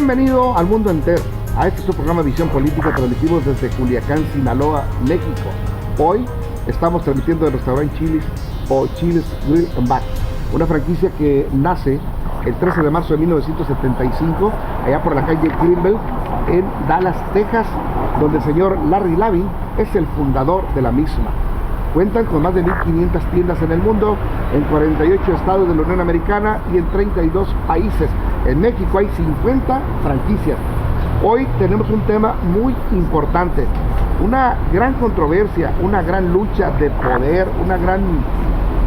Bienvenido al mundo entero. A este es su programa Visión Política, transmitimos desde Culiacán, Sinaloa, México. Hoy estamos transmitiendo del restaurante Chili's o Chili's Grill and Back, una franquicia que nace el 13 de marzo de 1975, allá por la calle Greenbelt, en Dallas, Texas, donde el señor Larry Lavin es el fundador de la misma. Cuentan con más de 1,500 tiendas en el mundo, en 48 estados de la Unión Americana y en 32 países. En México hay 50 franquicias. Hoy tenemos un tema muy importante, una gran controversia, una gran lucha de poder, una gran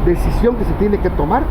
decisión que se tiene que tomar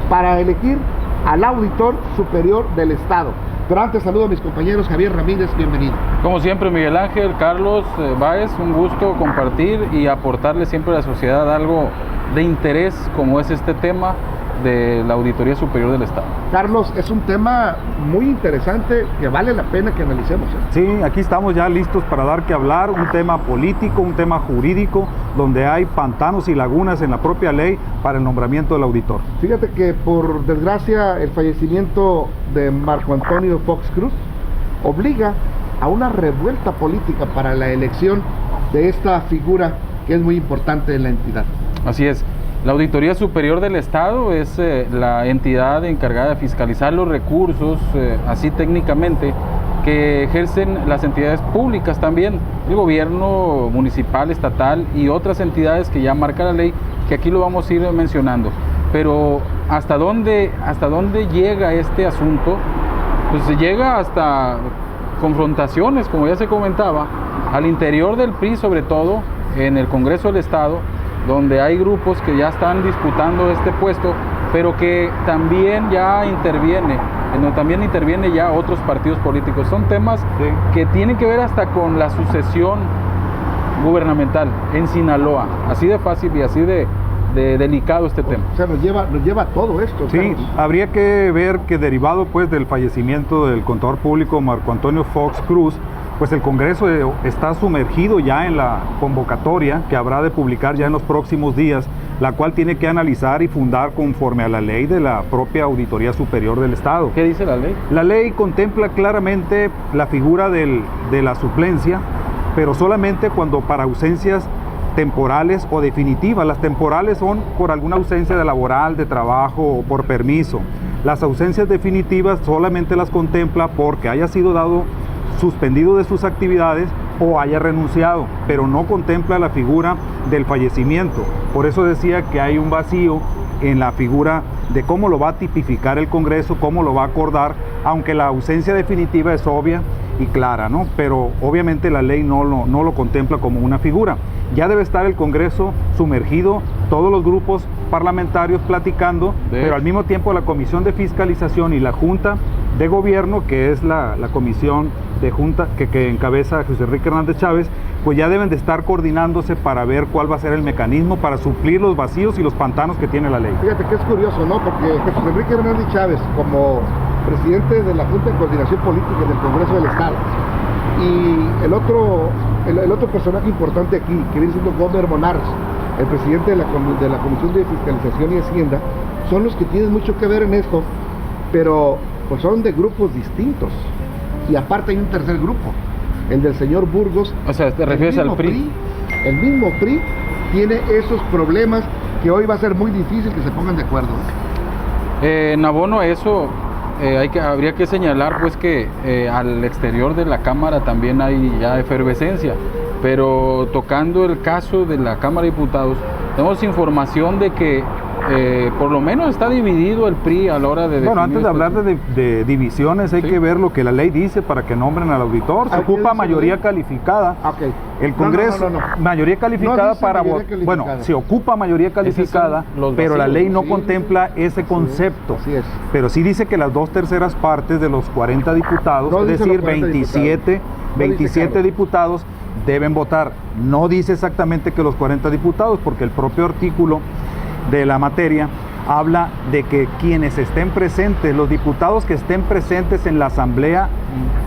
para elegir al auditor superior del Estado. Pero antes saludo a mis compañeros. Javier Ramírez, bienvenido. Como siempre, Miguel Ángel, Carlos Báez, un gusto compartir y aportarle siempre a la sociedad algo de interés como es este tema de la Auditoría Superior del Estado. Carlos, es un tema muy interesante que vale la pena que analicemos. Sí, aquí estamos ya listos para dar que hablar, un tema político, un tema jurídico, donde hay pantanos y lagunas en la propia ley para el nombramiento del auditor. Fíjate que por desgracia el fallecimiento de Marco Antonio Fox Cruz obliga a una revuelta política para la elección de esta figura que es muy importante en la entidad. Así es. La Auditoría Superior del Estado es la entidad encargada de fiscalizar los recursos, así técnicamente, que ejercen las entidades públicas también, el gobierno municipal, estatal y otras entidades que ya marca la ley, que aquí lo vamos a ir mencionando. Pero ¿hasta dónde llega este asunto? Pues se llega hasta confrontaciones, como ya se comentaba, al interior del PRI, sobre todo en el Congreso del Estado, donde hay grupos que ya están disputando este puesto, pero que también ya intervienen ya otros partidos políticos. Son temas que tienen que ver hasta con la sucesión gubernamental en Sinaloa, así de fácil y así de delicado este tema. O sea, nos lleva a todo esto. Sí, Carlos. habría que ver que derivado pues del fallecimiento del contador público Marco Antonio Fox Cruz, pues el Congreso está sumergido ya en la convocatoria que habrá de publicar ya en los próximos días, la cual tiene que analizar y fundar conforme a la ley de la propia Auditoría Superior del Estado. ¿Qué dice la ley? La ley contempla claramente la figura de la suplencia, pero solamente cuando para ausencias temporales o definitivas. Las temporales son por alguna ausencia de laboral, de trabajo o por permiso. Las ausencias definitivas solamente las contempla porque haya sido suspendido de sus actividades o haya renunciado, pero no contempla la figura del fallecimiento. Por eso decía que hay un vacío en la figura de cómo lo va a tipificar el Congreso, cómo lo va a acordar, aunque la ausencia definitiva es obvia y clara, ¿no? Pero obviamente la ley no lo contempla como una figura. Ya debe estar el Congreso sumergido, todos los grupos parlamentarios platicando, pero al mismo tiempo la Comisión de Fiscalización y la Junta de Gobierno, que es la comisión de Junta que encabeza José Enrique Hernández Chávez, pues ya deben de estar coordinándose para ver cuál va a ser el mecanismo para suplir los vacíos y los pantanos que tiene la ley. Fíjate que es curioso, ¿no? Porque José Enrique Hernández Chávez, como presidente de la Junta de Coordinación Política del Congreso del Estado, y el otro personaje importante aquí, que viene siendo Gómez Monarres, el presidente de la Comisión de Fiscalización y Hacienda, son los que tienen mucho que ver en esto, pero pues son de grupos distintos. Y aparte hay un tercer grupo, el del señor Burgos. O sea, ¿te refieres al PRI? El mismo PRI tiene esos problemas que hoy va a ser muy difícil que se pongan de acuerdo. En abono a eso, habría que señalar pues que al exterior de la Cámara también hay ya efervescencia, pero tocando el caso de la Cámara de Diputados, tenemos información de que por lo menos está dividido el PRI a la hora de... Bueno, antes de hablar de divisiones hay que ver lo que la ley dice para que nombren al auditor. Se ocupa mayoría calificada. Okay. El Congreso, mayoría calificada para votar. Bueno, se ocupa mayoría calificada, pero la ley no contempla ese concepto. Así es. Pero sí dice que las 2/3 partes de los 40 diputados, es decir, 27 diputados, deben votar. No dice exactamente que los 40 diputados, porque el propio artículo de la materia habla de que quienes estén presentes, los diputados que estén presentes en la asamblea,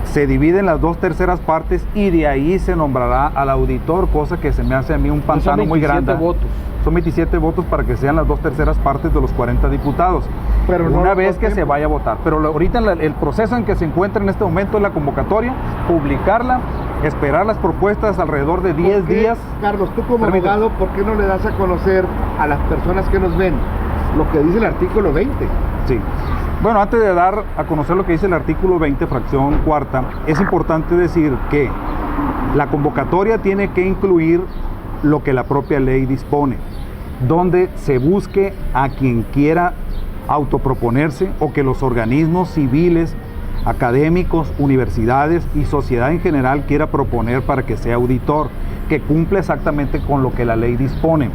se dividen las 2/3 partes y de ahí se nombrará al auditor, cosa que se me hace a mí un pantano muy grande. Votos. son 27 votos para que sean las 2/3 partes de los 40 diputados. Pero no una los vez dos que se tiempos. vaya a votar. Pero ahorita el proceso en que se encuentra en este momento es la convocatoria, publicarla, esperar las propuestas alrededor de 10 ¿Por qué, días. Carlos, tú como Permíteme. abogado, ¿por qué no le das a conocer a las personas que nos ven lo que dice el artículo 20? Sí. Bueno, antes de dar a conocer lo que dice el artículo 20, fracción cuarta, es importante decir que la convocatoria tiene que incluir lo que la propia ley dispone, donde se busque a quien quiera autoproponerse o que los organismos civiles, académicos, universidades y sociedad en general quiera proponer para que sea auditor, que cumpla exactamente con lo que la ley dispone.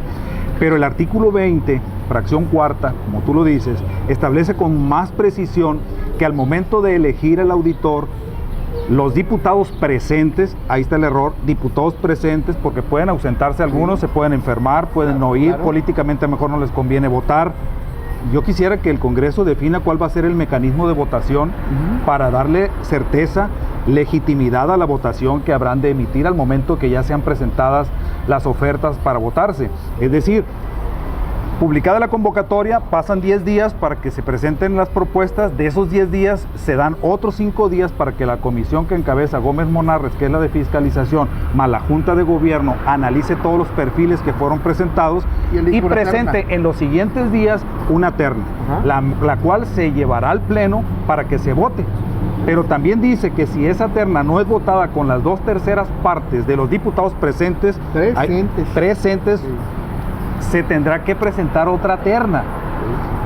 Pero el artículo 20, fracción cuarta, como tú lo dices, establece con más precisión que al momento de elegir al auditor, los diputados presentes, ahí está el error, diputados presentes, porque pueden ausentarse algunos, se pueden enfermar, pueden no ir, Claro. políticamente a lo mejor no les conviene votar. Yo quisiera que el Congreso defina cuál va a ser el mecanismo de votación para darle certeza, legitimidad a la votación que habrán de emitir al momento que ya sean presentadas las ofertas para votarse. Es decir, publicada la convocatoria, pasan 10 días para que se presenten las propuestas. De esos 10 días se dan otros 5 días para que la comisión que encabeza Gómez Monarres, que es la de fiscalización, más la Junta de Gobierno, analice todos los perfiles que fueron presentados Y elija y una presente terna. en los siguientes días una terna, Ajá. la cual se llevará al Pleno para que se vote. Pero también dice que si esa terna no es votada con las 2/3 partes de los diputados presentes, presentes, Sí. se tendrá que presentar otra terna.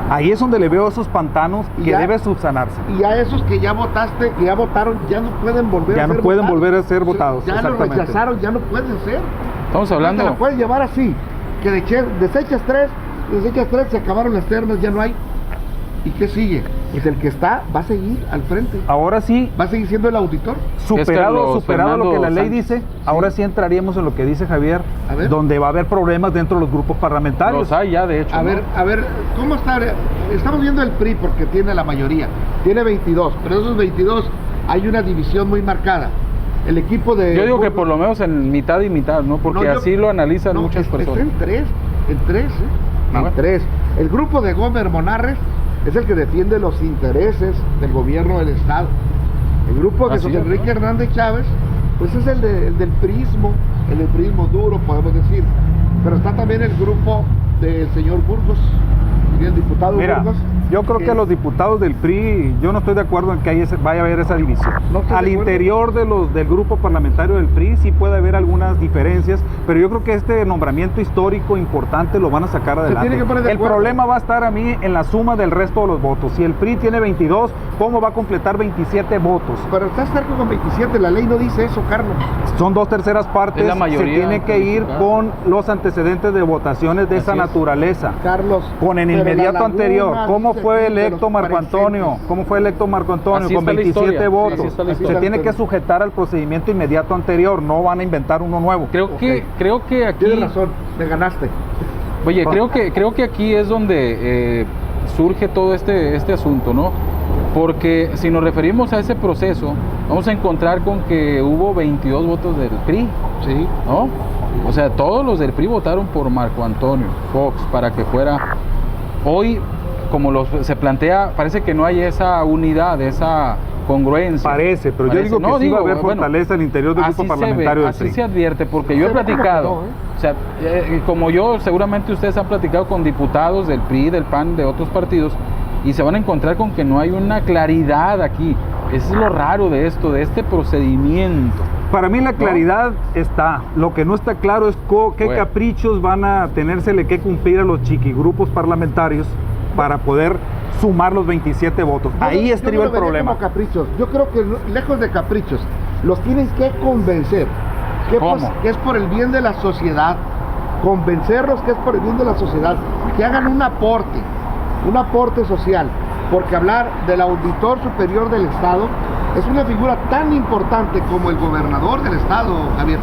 Ahí es donde le veo esos pantanos Y que ya- debe subsanarse. Y a esos que ya votaste, que ya votaron, ya no pueden volver Ya a no ser pueden votados. volver a ser votados, Ya lo exactamente. rechazaron, ya no pueden ser. Estamos No te la hablando, puedes llevar así, que desechas tres, se acabaron las ternas, ya no hay. ¿Y qué sigue? Pues el que está va a seguir al frente, Ahora sí, va a seguir siendo el auditor. superado Carlos lo que la Fernando ley Sánchez. dice, ahora sí entraríamos en lo que dice Javier, A ver. donde va a haber problemas dentro de los grupos parlamentarios. los hay ya de hecho. A ¿no? ver, ¿cómo está? Estamos viendo el PRI porque tiene la mayoría, tiene 22, pero de esos 22 hay una división muy marcada. El equipo de... Yo digo que por lo menos en mitad y mitad, ¿no? Porque No, yo- así lo analizan No, muchas está personas. en tres, Ah, en bueno. tres. El grupo de Gómez Monarres es el que defiende los intereses del gobierno del Estado. El grupo de Así José es, Enrique ¿no? Hernández Chávez, pues es el del prismo, duro, podemos decir. Pero está también el grupo del señor Burgos, y el diputado Mira, Burgos. yo creo que a los diputados del PRI, yo no estoy de acuerdo en que vaya a haber esa división. No estoy de Al acuerdo. interior del grupo parlamentario del PRI sí puede haber algunas diferencias, pero yo creo que este nombramiento histórico importante lo van a sacar adelante. tiene que poner de El acuerdo. problema va a estar a mí en la suma del resto de los votos. Si el PRI tiene 22, ¿cómo va a completar 27 votos? Pero está cerca con 27, la ley no dice eso, Carlos. Son 2/3 partes, Es la mayoría se tiene que ir calificada. con los antecedentes de votaciones de Así esa es. naturaleza. Carlos. Con el pero la inmediato laguna anterior, ¿cómo dice fue aquí de electo los Marco Antonio? presentes. ¿Cómo fue electo Marco Antonio? Así Con está la 27 historia, votos. así está la Se historia. tiene que sujetar al procedimiento inmediato anterior, no van a inventar uno nuevo. Creo Ok. que aquí, Tienes razón, me ganaste. oye, creo que aquí es donde surge todo este asunto, ¿no? Porque si nos referimos a ese proceso, vamos a encontrar con que hubo 22 votos del PRI, Sí. ¿no? O sea, todos los del PRI votaron por Marco Antonio Fox para que fuera. Hoy, como se plantea, parece que no hay esa unidad, esa congruencia. Parece, pero yo digo que sí va a haber fortaleza al interior del grupo así parlamentario del así PRI. se advierte, porque yo he Se ve como que platicado, no, ¿eh? o sea, como yo, seguramente ustedes han platicado con diputados del PRI, del PAN, de otros partidos, y se van a encontrar con que no hay una claridad aquí. Eso es lo raro de esto, de este procedimiento. Para mí la claridad está. Lo que no está claro es qué Bueno. caprichos van a tenérsele que cumplir a los chiquigrupos parlamentarios para poder sumar los 27 votos. Ahí Yo estriba no el lo vería problema. como caprichos. Yo creo que lejos de caprichos, los tienes que convencer. ¿Cómo? Que es por el bien de la sociedad. Convencerlos que es por el bien de la sociedad. Que hagan un aporte social. Porque hablar del auditor superior del Estado es una figura tan importante como el gobernador del Estado, Javier.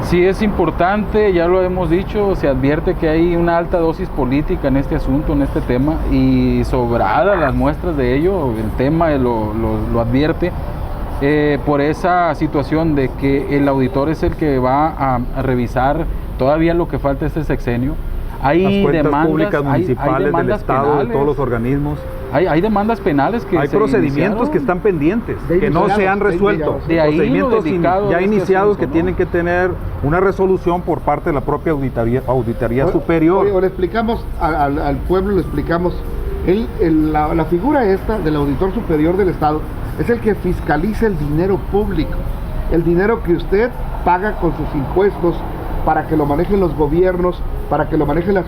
Sí, es importante, ya lo hemos dicho, se advierte que hay una alta dosis política en este asunto, en este tema, y sobradas las muestras de ello, el tema lo advierte, por esa situación de que el auditor es el que va a revisar todavía lo que falta es el sexenio. Hay Las cuentas demandas públicas hay municipales del demandas Estado, penales, de todos los organismos. hay demandas penales que Hay se procedimientos iniciaron. que están pendientes, De que no se han iniciados, de resuelto. iniciados. De ahí lo Procedimientos delicado de ya este iniciados asunto, que ¿no? tienen que tener una resolución por parte de la propia auditoría superior. Oye, le explicamos al pueblo, le explicamos, la figura esta del auditor superior del Estado es el que fiscaliza el dinero público, el dinero que usted paga con sus impuestos para que lo manejen los gobiernos, para que lo manejen las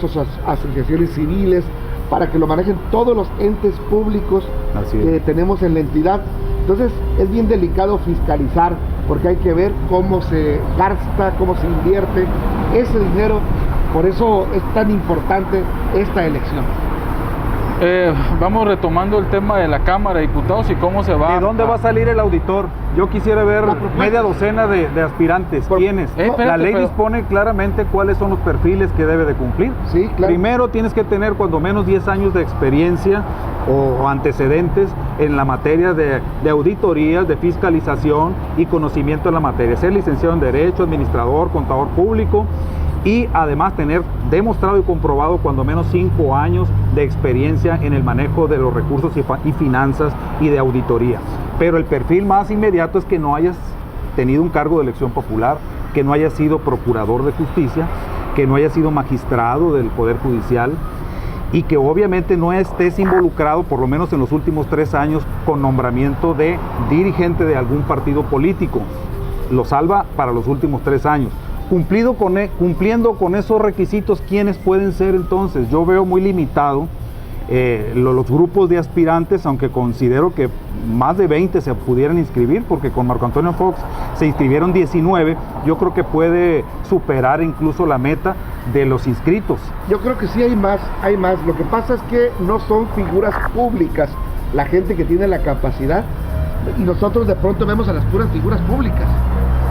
asociaciones civiles, para que lo manejen todos los entes públicos Así es. que tenemos en la entidad. Entonces es bien delicado fiscalizar porque hay que ver cómo se gasta, cómo se invierte ese dinero. Por eso es tan importante esta elección. Vamos retomando el tema de la Cámara de Diputados y cómo se va. ¿De dónde va a salir el auditor? Yo quisiera ver La propuesta. media docena de aspirantes. ¿Quiénes? espérate, La ley pero- dispone claramente cuáles son los perfiles que debe de cumplir. Sí, claro. Primero tienes que tener cuando menos 10 años de experiencia o antecedentes en la materia de auditorías, de fiscalización y conocimiento en la materia. Ser licenciado en Derecho, administrador, contador público y además tener demostrado y comprobado cuando menos 5 años de experiencia en el manejo de los recursos y finanzas y de auditoría. Pero el perfil más inmediato es que no hayas tenido un cargo de elección popular, que no hayas sido procurador de justicia, que no hayas sido magistrado del Poder Judicial y que obviamente no estés involucrado, por lo menos en los últimos 3 años, con nombramiento de dirigente de algún partido político. Lo salva para los últimos 3 años. Cumpliendo con esos requisitos, ¿quiénes pueden ser entonces? Yo veo muy limitado los grupos de aspirantes, aunque considero que más de 20 se pudieran inscribir, porque con Marco Antonio Fox se inscribieron 19, yo creo que puede superar incluso la meta de los inscritos. Yo creo que sí hay más. Lo que pasa es que no son figuras públicas la gente que tiene la capacidad y nosotros de pronto vemos a las puras figuras públicas.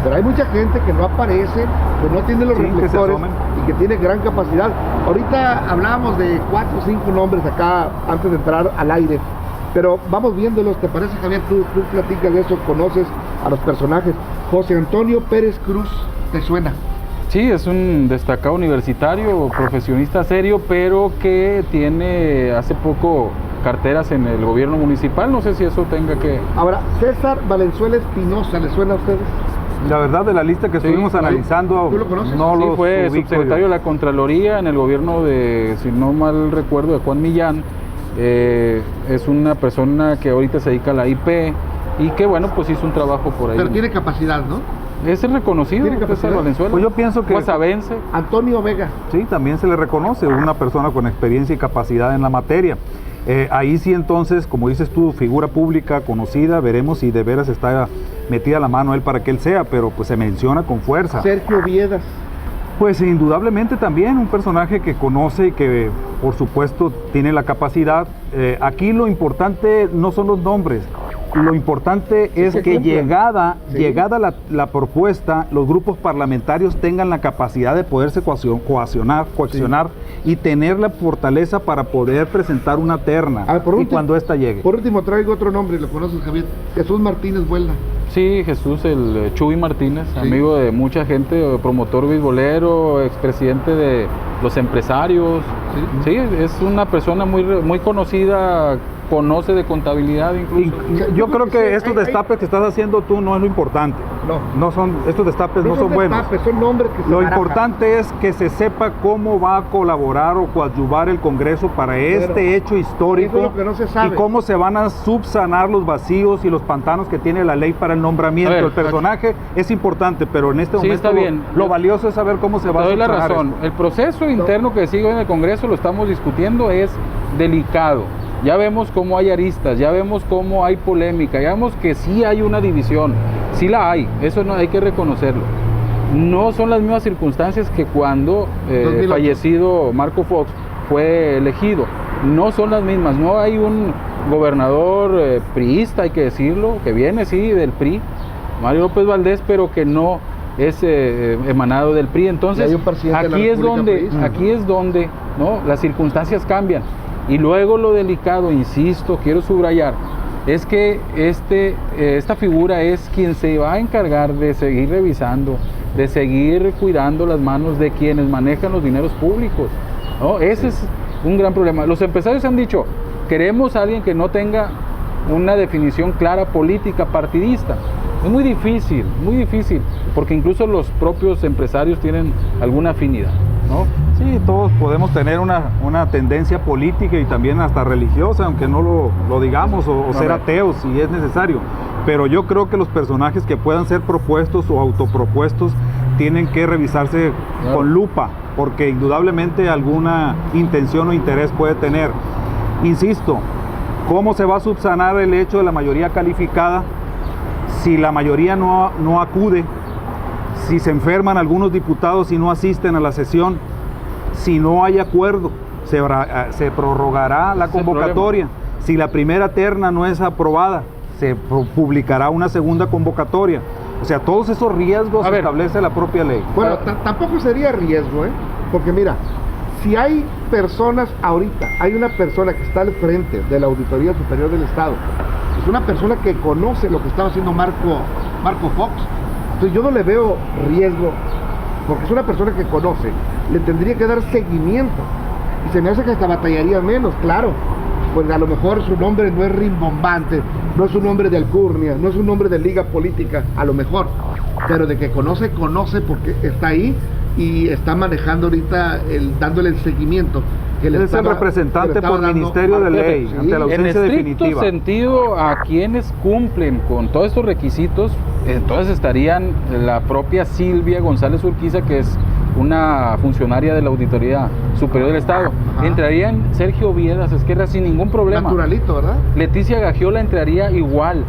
Pero hay mucha gente que no aparece, que no tiene los Sí, que se reflectores asomen. y que tiene gran capacidad. Ahorita hablábamos de 4 o 5 nombres acá antes de entrar al aire, pero vamos viéndolos. ¿Te parece, Javier? Tú platicas de eso, conoces a los personajes. José Antonio Pérez Cruz, ¿te suena? Sí, es un destacado universitario, profesionista serio, pero que tiene hace poco carteras en el gobierno municipal. No sé si eso tenga que... Ahora, César Valenzuela Espinosa, ¿le suena a ustedes? La verdad, de la lista que Sí, estuvimos claro. analizando, ¿Tú lo conoces? no Sí, los fue ubico subsecretario yo. de la Contraloría en el gobierno de, si no mal recuerdo, de Juan Millán. Es una persona que ahorita se dedica a la IP y que, bueno, pues hizo un trabajo por ahí. Pero tiene capacidad, ¿no? Es el reconocido, ¿Tiene César capacidad? Valenzuela. Pues yo pienso que Guasavense. Antonio Vega. sí, también se le reconoce una persona con experiencia y capacidad en la materia. Ahí sí, entonces, como dices tú, figura pública conocida, veremos si de veras está metida la mano él para que él sea, pero pues se menciona con fuerza. Sergio Viedas. Pues indudablemente también un personaje que conoce y que por supuesto tiene la capacidad. Aquí lo importante no son los nombres, lo importante es que que cumplan. Sí. llegada la propuesta, los grupos parlamentarios tengan la capacidad de poderse coaccionar y tener la fortaleza para poder presentar una terna A ver, por y último- cuando ésta llegue. Por último, traigo otro nombre, lo conoces, Javier. Jesús Martínez Buelna. Sí, Jesús, el Chuy Martínez, Sí. amigo de mucha gente, promotor beisbolero, expresidente de los empresarios. Sí, es una persona muy conocida, conoce de contabilidad incluso. Yo creo sí, que estos hay- destapes que estás haciendo tú no es lo importante. No. Estos destapes no son buenos. destapes, son nombres que se Lo barajan. importante es que se sepa cómo va a colaborar o coadyuvar el Congreso para este hecho histórico eso es lo que no se sabe. y cómo se van a subsanar los vacíos y los pantanos que tiene la ley para el nombramiento. A ver, el personaje es importante, pero en este Sí, momento está bien. lo valioso es saber cómo se Te va a doy la subsanar razón. esto. El proceso interno que sigue en el Congreso, lo estamos discutiendo, es delicado. Ya vemos cómo hay aristas, ya vemos cómo hay polémica, ya vemos que sí hay una división, sí la hay, eso no hay que reconocerlo. No son las mismas circunstancias que cuando 2008. fallecido Marco Fox fue elegido. No son las mismas, no hay un gobernador priista, hay que decirlo, que viene sí del PRI, Mario López Valdés, pero que no es emanado del PRI. Y Entonces, hay un presidente de la aquí es República donde, priista. aquí es donde, ¿no?, las circunstancias cambian. Y luego lo delicado, insisto, quiero subrayar, es que esta figura es quien se va a encargar de seguir revisando, de seguir cuidando las manos de quienes manejan los dineros públicos, ¿no? Ese es un gran problema. Los empresarios han dicho, queremos a alguien que no tenga una definición clara política partidista. Es muy difícil, porque incluso los propios empresarios tienen alguna afinidad, ¿no? Sí, todos podemos tener una tendencia política y también hasta religiosa, aunque no lo digamos, o ser ateos si es necesario. Pero yo creo que los personajes que puedan ser propuestos o autopropuestos tienen que revisarse con lupa, porque indudablemente alguna intención o interés puede tener. Insisto, ¿cómo se va a subsanar el hecho de la mayoría calificada si la mayoría no acude, si se enferman algunos diputados y no asisten a la sesión, si no hay acuerdo, se prorrogará la convocatoria, si la primera terna no es aprobada, se publicará una segunda convocatoria? O sea, todos esos riesgos establece la propia ley. Bueno, tampoco sería riesgo, porque mira, si hay personas ahorita, hay una persona que está al frente de la Auditoría Superior del Estado, es una persona que conoce lo que estaba haciendo Marco Fox, entonces yo no le veo riesgo, porque es una persona que conoce, le tendría que dar seguimiento, y se me hace que hasta batallaría menos, claro, pues a lo mejor su nombre no es rimbombante, no es un nombre de alcurnia, no es un nombre de liga política, a lo mejor, pero de que conoce porque está ahí y está manejando ahorita, dándole el seguimiento. Es el representante por Ministerio de Ley, sí, ante la ausencia definitiva. En estricto sentido, a quienes cumplen con todos estos requisitos, entonces estarían la propia Silvia González Urquiza, que es una funcionaria de la Auditoría Superior del Estado. Ajá. Entrarían Sergio Viedas Esquerra sin ningún problema. Naturalito, ¿verdad? Leticia Gagiola entraría igual.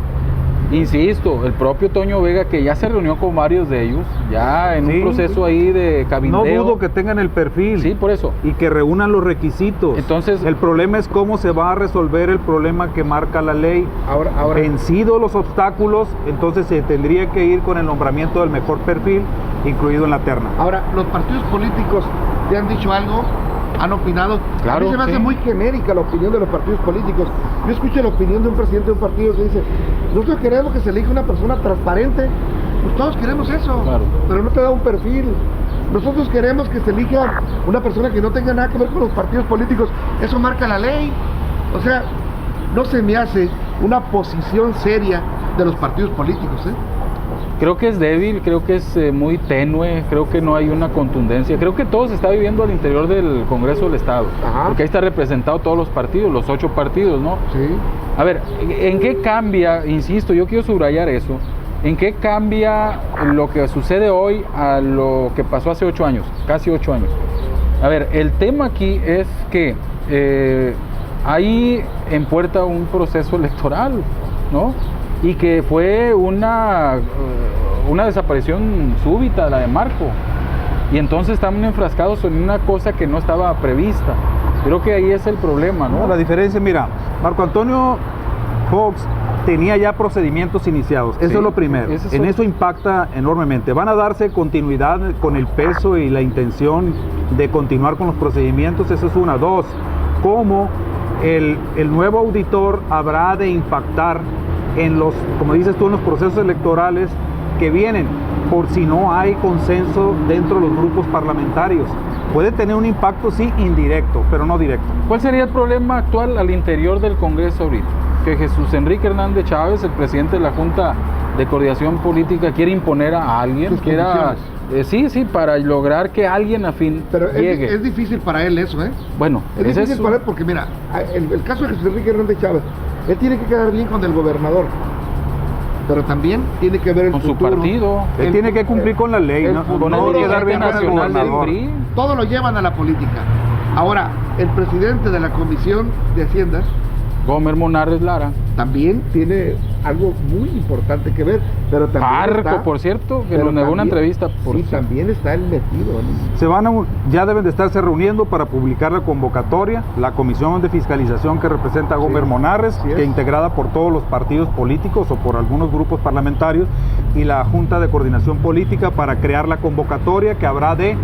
Insisto, el propio Toño Vega, que ya se reunió con varios de ellos, ya en un proceso ahí de cabildeo. No dudo que tengan el perfil. Sí, por eso. Y que reúnan los requisitos. Entonces, el problema es cómo se va a resolver el problema que marca la ley. Ahora, vencidos los obstáculos, entonces se tendría que ir con el nombramiento del mejor perfil, incluido en la terna. Ahora, los partidos políticos te han dicho algo, han opinado. Claro, a mí se me hace muy genérica la opinión de los partidos políticos. Yo escucho la opinión de un presidente de un partido que dice, nosotros queremos que se elija una persona transparente. Pues todos queremos eso, claro, pero no te da un perfil. Nosotros queremos que se elija una persona que no tenga nada que ver con los partidos políticos. Eso marca la ley. O sea, no se me hace una posición seria de los partidos políticos, Creo que es débil, creo que es muy tenue, creo que no hay una contundencia. Creo que todo se está viviendo al interior del Congreso del Estado. Ajá. Porque ahí está representado todos los partidos, los 8 partidos, ¿no? Sí. A ver, ¿en qué cambia? Insisto, yo quiero subrayar eso. ¿En qué cambia lo que sucede hoy a lo que pasó hace 8 años, casi 8 años? A ver, el tema aquí es que hay en puerta un proceso electoral, ¿no? Y que fue una desaparición súbita, la de Marco. Y entonces estamos enfrascados en una cosa que no estaba prevista. Creo que ahí es el problema, ¿no? La diferencia, mira, Marco Antonio Fox tenía ya procedimientos iniciados. Eso es lo primero. En eso impacta enormemente. Van a darse continuidad con el peso y la intención de continuar con los procedimientos. Eso es una. 2, cómo el nuevo auditor habrá de impactar en los, como dices tú, en los procesos electorales que vienen, por si no hay consenso dentro de los grupos parlamentarios. Puede tener un impacto, sí, indirecto, pero no directo. ¿Cuál sería el problema actual al interior del Congreso ahorita? Que Jesús Enrique Hernández Chávez, el presidente de la Junta de Coordinación Política, quiere imponer a alguien, sí, para lograr que alguien afín llegue. Es difícil para él eso, Bueno, es difícil para él porque mira, el caso de Jesús Enrique Hernández Chávez, él tiene que quedar bien con el gobernador, pero también tiene que ver el con futuro, su partido. Él tiene que cumplir con la ley, ¿no? No quedar bien con el gobernador. Todo lo llevan a la política. Ahora, el presidente de la Comisión de Hacienda, Gómez Monarres Lara, también tiene algo muy importante que ver, pero también está, por cierto, que lo negó una entrevista. También está él metido, ¿no? Ya deben de estarse reuniendo para publicar la convocatoria, la comisión de fiscalización que representa a Gómez Monarres, que integrada por todos los partidos políticos o por algunos grupos parlamentarios, y la Junta de Coordinación Política para crear la convocatoria que habrá de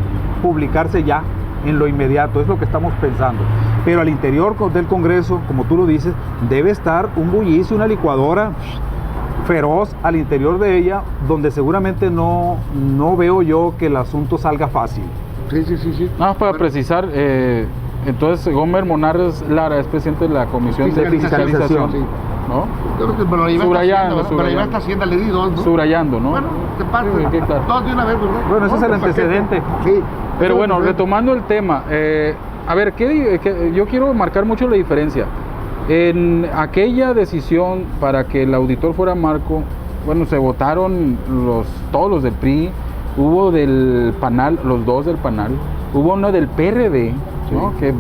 publicarse ya en lo inmediato, es lo que estamos pensando. Pero al interior del Congreso, como tú lo dices, debe estar un bullicio, una licuadora feroz al interior de ella, donde seguramente no veo yo que el asunto salga fácil. Sí. Nada más para precisar, entonces Gomer Monarres Lara es presidente de la Comisión de Fiscalización, sí. ¿no? Yo creo que Balaívar Subrayando, está haciendo, le di dos, ¿no? Subrayando, ¿no? Bueno, te pasa. Sí, claro. Dos de una vez, ¿verdad? Bueno, ese es el No, pues, antecedente. Sí. Pero bueno, Entonces, retomando el tema, a ver, yo quiero marcar mucho la diferencia. En aquella decisión para que el auditor fuera Marco, bueno, se votaron todos los del PRI, hubo del PANAL, los dos del PANAL, hubo uno del PRD, ¿no? Que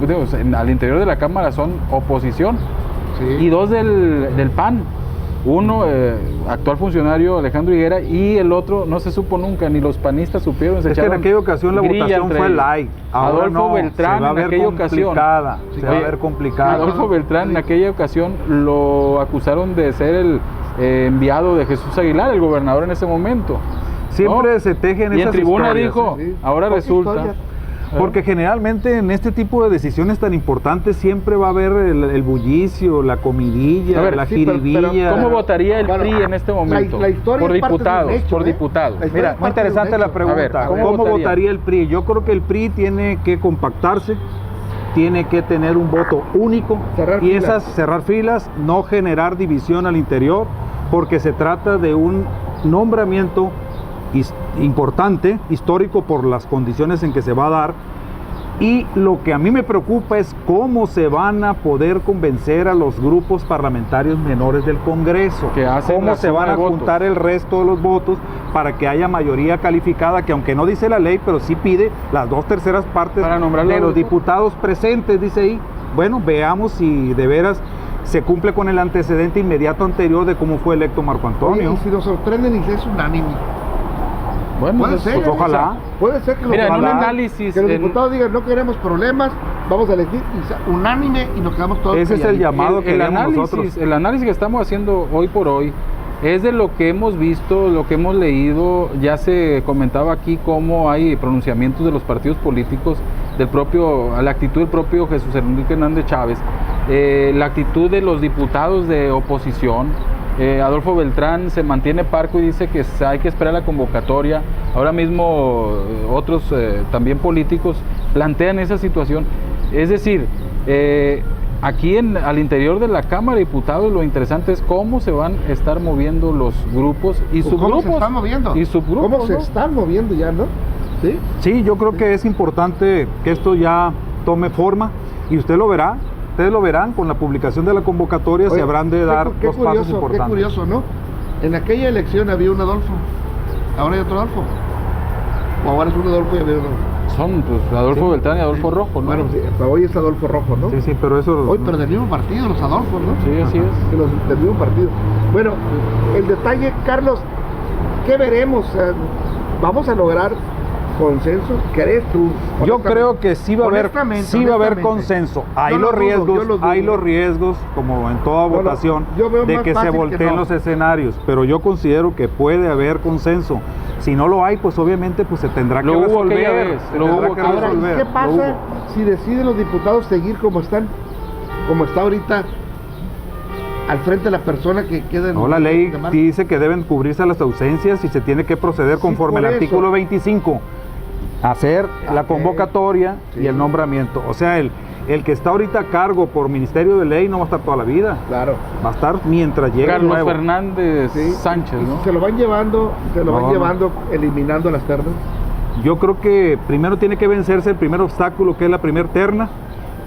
al interior de la Cámara son oposición, sí. y dos del PAN. Uno, actual funcionario Alejandro Higuera, y el otro no se supo nunca, ni los panistas supieron. Es que en aquella ocasión la votación fue light. Ahora Adolfo no, Beltrán se va a en ver aquella ocasión. complicada, se va a Oye, ver complicada. Adolfo Beltrán en aquella ocasión lo acusaron de ser el enviado de Jesús Aguilar, el gobernador en ese momento. Siempre ¿no? se tejen Y esas en tribuna historias, dijo, sí. ahora Poca resulta. historia. Porque generalmente en este tipo de decisiones tan importantes siempre va a haber el bullicio, la comidilla, A ver, la sí, pero jiribilla. ¿Cómo votaría el Bueno, PRI en este momento? la historia por es parte de un diputados, hecho, por ¿eh? diputados. La historia Mira, es muy parte de un interesante hecho. la pregunta. A ver, ¿Cómo votaría? votaría el PRI? Yo creo que el PRI tiene que compactarse, tiene que tener un voto único, Cerrar y filas. cerrar filas, no generar división al interior, porque se trata de un nombramiento importante, histórico por las condiciones en que se va a dar. Y lo que a mí me preocupa es cómo se van a poder convencer a los grupos parlamentarios menores del Congreso. Que hacen Cómo la se suma van a de votos. juntar el resto de los votos para que haya mayoría calificada, que aunque no dice la ley, pero sí pide las 2/3 partes Para nombrar de los los diputados presentes, dice ahí. Bueno, veamos si de veras se cumple con el antecedente inmediato anterior de cómo fue electo Marco Antonio. Oye, y si nos sorprenden y si es unánime. Bueno, Puede ser, pues ojalá. Puede ser que los, Mira, en un diputados- análisis, que los en- diputados digan no queremos problemas, vamos a elegir y sea unánime y nos quedamos todos Ese es el calladitos. llamado que queremos nosotros. el análisis que estamos haciendo hoy por hoy es de lo que hemos visto, lo que hemos leído. Ya se comentaba aquí cómo hay pronunciamientos de los partidos políticos, a la actitud del propio Jesús Enrique Hernández Chávez, la actitud de los diputados de oposición. Adolfo Beltrán se mantiene parco y dice que hay que esperar la convocatoria. Ahora mismo otros también políticos plantean esa situación. Es decir, aquí al interior de la Cámara de Diputados lo interesante es cómo se van a estar moviendo los grupos y ¿Cómo subgrupos. se están moviendo? Y subgrupos, ¿Cómo se ¿no? están moviendo ya, no? ¿Sí? Sí, yo creo que es importante que esto ya tome forma y ustedes lo verán con la publicación de la convocatoria. Oye, se habrán de dar qué los pasos curioso, importantes. Qué curioso, ¿no? En aquella elección había un Adolfo, ahora hay otro Adolfo. O ahora es un Adolfo y había otro. Son pues, Adolfo Sí, Beltrán y Adolfo sí. Rojo, ¿no? Bueno, sí, pero hoy es Adolfo Rojo, ¿no? Sí, pero eso... Hoy, pero del mismo partido, los Adolfos, ¿no? Sí, así es. Que los del mismo partido. Bueno, el detalle, Carlos, ¿qué veremos? ¿Vamos a lograr consenso? ¿Crees tú? Yo creo que sí va a haber Honestamente. consenso. Hay Yo los lo dudo, riesgos, yo lo dudo. hay los riesgos, como en toda votación, yo veo de más que se fácil que volteen no. los escenarios, pero yo considero que puede haber consenso. Si no lo hay, pues obviamente pues se tendrá que Lo hubo aquella resolver. vez, se lo tendrá hubo que aquella Ahora, resolver. ¿qué Lo pasa hubo. si deciden los diputados seguir como están? Como está ahorita al frente de la persona que queda en... No, la ley de marca? dice que deben cubrirse las ausencias y se tiene que proceder Sí, conforme por al eso. artículo 25, hacer la Ok. convocatoria Sí. y el nombramiento. O sea, el que está ahorita a cargo por Ministerio de Ley no va a estar toda la vida, Claro. va a estar mientras llegue el Carlos nuevo. Fernández Sí. Sánchez, Y ¿no? se lo van llevando, No. eliminando las ternas. Yo creo que primero tiene que vencerse el primer obstáculo, que es la primer terna,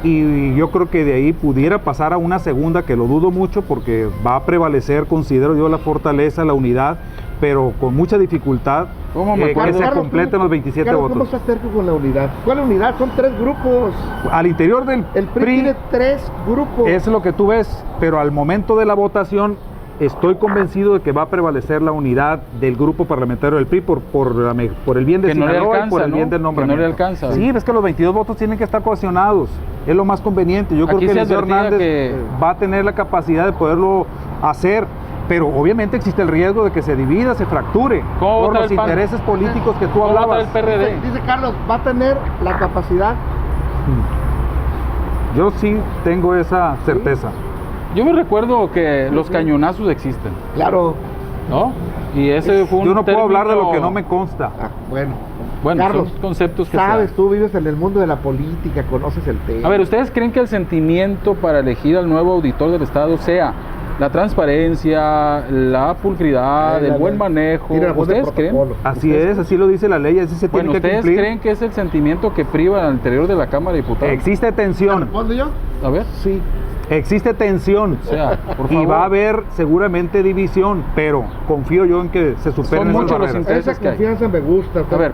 y yo creo que de ahí pudiera pasar a una segunda, que lo dudo mucho porque va a prevalecer, considero yo, la fortaleza, la unidad, pero con mucha dificultad ¿Cómo me que acuerdo? se Carlos, completen los 27 Carlos, votos. ¿cómo está cerca con la unidad? ¿Cuál unidad? Son 3 grupos. Al interior del El PRI tiene 3 grupos. es lo que tú ves, pero al momento de la votación estoy convencido de que va a prevalecer la unidad del grupo parlamentario del PRI por el bien de Que no le Sinaloa y alcanza, por el bien ¿no? del Que nombramiento. no le alcanza. Sí, es que los 22 votos tienen que estar cohesionados, es lo más conveniente. Yo creo Aquí que se Eliseo advertía Hernández que- va a tener la capacidad de poderlo hacer, pero obviamente existe el riesgo de que se divida, se fracture ¿Cómo por vota los el PAN? intereses políticos que tú ¿Cómo vota hablabas. el PRD? Dice Carlos, va a tener la capacidad. Yo sí tengo esa certeza. Yo me recuerdo que los cañonazos existen. Claro. ¿no? Y ese fue un Yo no puedo hablar de lo que término- no me consta. Ah, bueno. Bueno, Carlos, son conceptos que sabes, se tú vives en el mundo de la política, conoces el tema. dan. A ver, ¿ustedes creen que el sentimiento para elegir al nuevo auditor del Estado sea la transparencia, la pulcridad, el buen manejo? Tiene algún de ¿Ustedes creen? protocolo. Así es, así lo dice la ley, así se Bueno, tiene que ¿ustedes cumplir. creen que es el sentimiento que priva al interior de la Cámara de Diputados? Existe tensión, ¿Respondo yo? A ver, Sí. existe tensión. o sea, por Y favor. va a haber seguramente división, pero confío yo en que se superen esas muchos los barreras. intereses Esa que hay. confianza me gusta. A ver,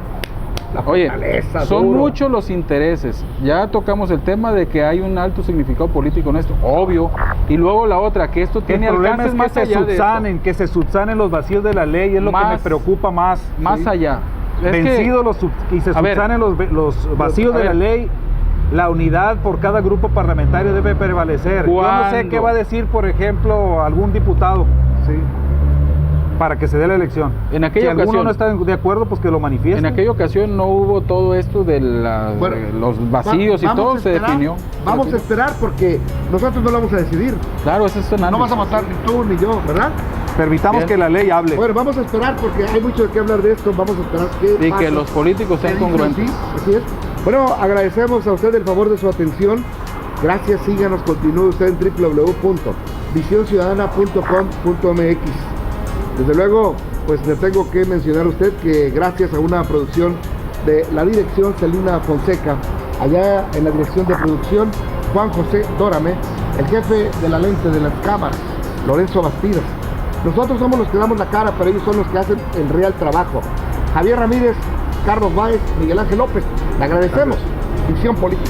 la oye, fortaleza, son duro. muchos los intereses. Ya tocamos el tema de que hay un alto significado político en esto, obvio. Y luego la otra, que esto El tiene problema alcances es más allá de esto. que se subsanen los vacíos de la ley, es lo que me Más- preocupa más. Más Sí. allá. Es que- Vencidos y se A ver. subsanen los vacíos A de la ver. ley, la unidad por cada grupo parlamentario debe prevalecer. Yo no sé ¿Cuándo? qué va a decir, por ejemplo, algún diputado Sí. para que se dé la elección. En aquella si alguno ocasión- no está de acuerdo, pues que lo manifieste. En aquella ocasión no hubo todo esto de Bueno, los vacíos y vamos todo, a se esperar, definió. Vamos a esperar porque nosotros no lo vamos a decidir. Claro, eso es No vas a matar ni tú ni yo, ¿verdad? Permitamos Bien. que la ley hable. Bueno, vamos a esperar porque hay mucho de qué hablar de esto. Vamos a esperar qué Y pasa. que los políticos sean ¿Qué dicen? congruentes. Sí, así es. Bueno, agradecemos a usted el favor de su atención. Gracias, síganos, continúe usted en www.visionciudadana.com.mx. Desde luego, pues le tengo que mencionar a usted que gracias a una producción de la dirección Celina Fonseca, allá en la dirección de producción Juan José Dórame, el jefe de la lente de las cámaras, Lorenzo Bastidas. Nosotros somos los que damos la cara, pero ellos son los que hacen el real trabajo. Javier Ramírez, Carlos Báez, Miguel Ángel López, le agradecemos. Visión Política.